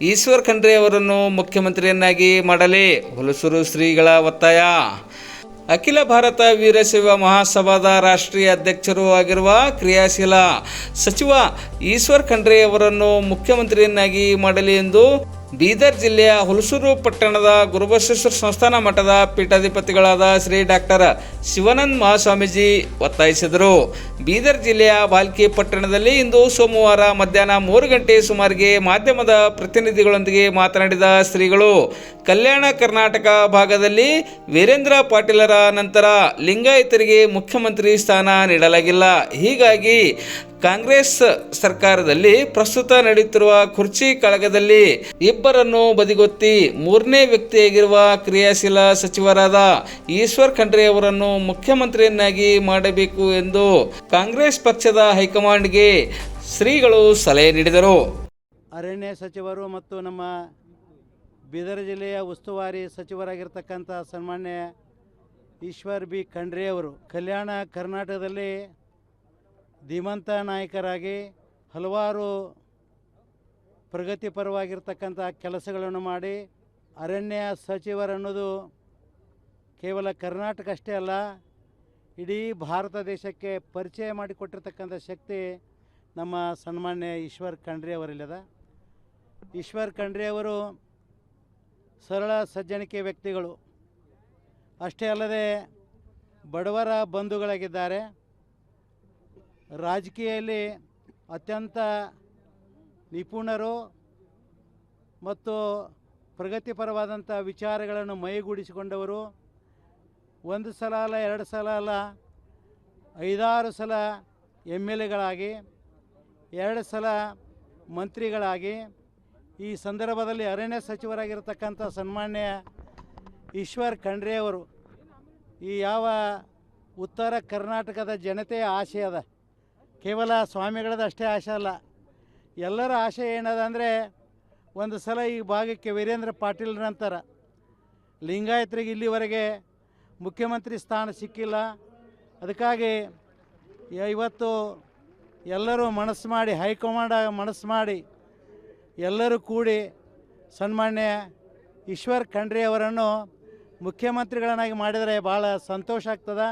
ಈಶ್ವರ್ ಖಂಡ್ರೆ ಅವರನ್ನು ಮುಖ್ಯಮಂತ್ರಿಯನ್ನಾಗಿ ಮಾಡಲಿ ಹುಲಸೂರು ಶ್ರೀಗಳ ಒತ್ತಾಯ. ಅಖಿಲ ಭಾರತ ವೀರಶೈವ ಮಹಾಸಭಾದ ರಾಷ್ಟ್ರೀಯ ಅಧ್ಯಕ್ಷರೂ ಆಗಿರುವ ಕ್ರಿಯಾಶೀಲ ಸಚಿವ ಈಶ್ವರ್ ಖಂಡ್ರೆ ಅವರನ್ನು ಮುಖ್ಯಮಂತ್ರಿಯನ್ನಾಗಿ ಮಾಡಲಿ ಎಂದು ಬೀದರ್ ಜಿಲ್ಲೆಯ ಹುಲಸೂರು ಪಟ್ಟಣದ ಗುರುಬಸವೇಶ್ವರ ಸಂಸ್ಥಾನ ಮಠದ ಪೀಠಾಧಿಪತಿಗಳಾದ ಶ್ರೀ ಡಾಕ್ಟರ್ ಶಿವಾನಂದ ಮಹಾಸ್ವಾಮೀಜಿ ಒತ್ತಾಯಿಸಿದರು. ಬೀದರ್ ಜಿಲ್ಲೆಯ ಬಾಲ್ಕಿ ಪಟ್ಟಣದಲ್ಲಿ ಇಂದು ಸೋಮವಾರ ಮಧ್ಯಾಹ್ನ 3 ಗಂಟೆ ಸುಮಾರಿಗೆ ಮಾಧ್ಯಮದ ಪ್ರತಿನಿಧಿಗಳೊಂದಿಗೆ ಮಾತನಾಡಿದ ಶ್ರೀಗಳು, ಕಲ್ಯಾಣ ಕರ್ನಾಟಕ ಭಾಗದಲ್ಲಿ ವೀರೇಂದ್ರ ಪಾಟೀಲರ ನಂತರ ಲಿಂಗಾಯತರಿಗೆ ಮುಖ್ಯಮಂತ್ರಿ ಸ್ಥಾನ ನೀಡಲಾಗಿಲ್ಲ. ಹೀಗಾಗಿ ಕಾಂಗ್ರೆಸ್ ಸರ್ಕಾರದಲ್ಲಿ ಪ್ರಸ್ತುತ ನಡೆಯುತ್ತಿರುವ ಕುರ್ಚಿ ಕಳಗದಲ್ಲಿ ಇಬ್ಬರನ್ನು ಬದಿಗೊತ್ತಿ ಮೂರನೇ ವ್ಯಕ್ತಿಯಾಗಿರುವ ಕ್ರಿಯಾಶೀಲ ಸಚಿವರಾದ ಈಶ್ವರ್ ಖಂಡ್ರೆ ಅವರನ್ನು ಮುಖ್ಯಮಂತ್ರಿಯನ್ನಾಗಿ ಮಾಡಬೇಕು ಎಂದು ಕಾಂಗ್ರೆಸ್ ಪಕ್ಷದ ಹೈಕಮಾಂಡ್ಗೆ ಶ್ರೀಗಳು ಸಲಹೆ ನೀಡಿದರು. ಅರಣ್ಯ ಸಚಿವರು ಮತ್ತು ನಮ್ಮ ಬೀದರ್ ಜಿಲ್ಲೆಯ ಉಸ್ತುವಾರಿ ಸಚಿವರಾಗಿರ್ತಕ್ಕಂಥ ಸನ್ಮಾನ್ಯ ಈಶ್ವರ್ ಬಿ ಖಂಡ್ರೆ ಅವರು ಕಲ್ಯಾಣ ಕರ್ನಾಟಕದಲ್ಲಿ ಧೀಮಂತ ನಾಯಕರಾಗಿ ಹಲವಾರು ಪ್ರಗತಿಪರವಾಗಿರ್ತಕ್ಕಂಥ ಕೆಲಸಗಳನ್ನು ಮಾಡಿ ಅರಣ್ಯ ಸಚಿವರನ್ನೋದು ಕೇವಲ ಕರ್ನಾಟಕ ಅಷ್ಟೇ ಅಲ್ಲ, ಇಡೀ ಭಾರತ ದೇಶಕ್ಕೆ ಪರಿಚಯ ಮಾಡಿಕೊಟ್ಟಿರ್ತಕ್ಕಂಥ ಶಕ್ತಿ ನಮ್ಮ ಸನ್ಮಾನ್ಯ ಈಶ್ವರ್ ಖಂಡ್ರೆ ಅವರಿಲ್ಲದ. ಈಶ್ವರ್ ಖಂಡ್ರೆ ಅವರು ಸರಳ ಸಜ್ಜನಿಕೆ ವ್ಯಕ್ತಿಗಳು ಅಷ್ಟೇ ಅಲ್ಲದೆ ಬಡವರ ಬಂಧುಗಳಾಗಿದ್ದಾರೆ. ರಾಜಕೀಯದಲ್ಲಿ ಅತ್ಯಂತ ನಿಪುಣರು ಮತ್ತು ಪ್ರಗತಿಪರವಾದಂಥ ವಿಚಾರಗಳನ್ನು ಮೈಗೂಡಿಸಿಕೊಂಡವರು. ಒಂದು ಸಲ ಅಲ್ಲ, 2 ಸಲ ಅಲ್ಲ, 5-6 ಸಲ MLAಗಳಾಗಿ, 2 ಸಲ ಮಂತ್ರಿಗಳಾಗಿ, ಈ ಸಂದರ್ಭದಲ್ಲಿ ಅರಣ್ಯ ಸಚಿವರಾಗಿರ್ತಕ್ಕಂಥ ಸನ್ಮಾನ್ಯ ಈಶ್ವರ್ ಖಂಡ್ರೆ ಅವರು ಈ ಯಾವ ಉತ್ತರ ಕರ್ನಾಟಕದ ಜನತೆಯ ಆಸೆ ಅದ, ಕೇವಲ ಸ್ವಾಮಿಗಳದ್ದು ಅಷ್ಟೇ ಆಸೆ ಅಲ್ಲ, ಎಲ್ಲರ ಆಸೆ ಏನದ ಅಂದರೆ ಒಂದು ಸಲ ಈ ಭಾಗಕ್ಕೆ ವೀರೇಂದ್ರ ಪಾಟೀಲ್ ನಂತರ ಲಿಂಗಾಯತರಿಗೆ ಇಲ್ಲಿವರೆಗೆ ಮುಖ್ಯಮಂತ್ರಿ ಸ್ಥಾನ ಸಿಕ್ಕಿಲ್ಲ. ಅದಕ್ಕಾಗಿ ಇವತ್ತು ಎಲ್ಲರೂ ಮನಸ್ಸು ಮಾಡಿ, ಹೈಕಮಾಂಡ್ ಮನಸ್ಸು ಮಾಡಿ ಎಲ್ಲರೂ ಕೂಡಿ ಸನ್ಮಾನ್ಯ ಈಶ್ವರ್ ಖಂಡ್ರೆ ಅವರನ್ನು ಮುಖ್ಯಮಂತ್ರಿಗಳನ್ನಾಗಿ ಮಾಡಿದರೆ ಭಾಳ ಸಂತೋಷ ಆಗ್ತದೆ.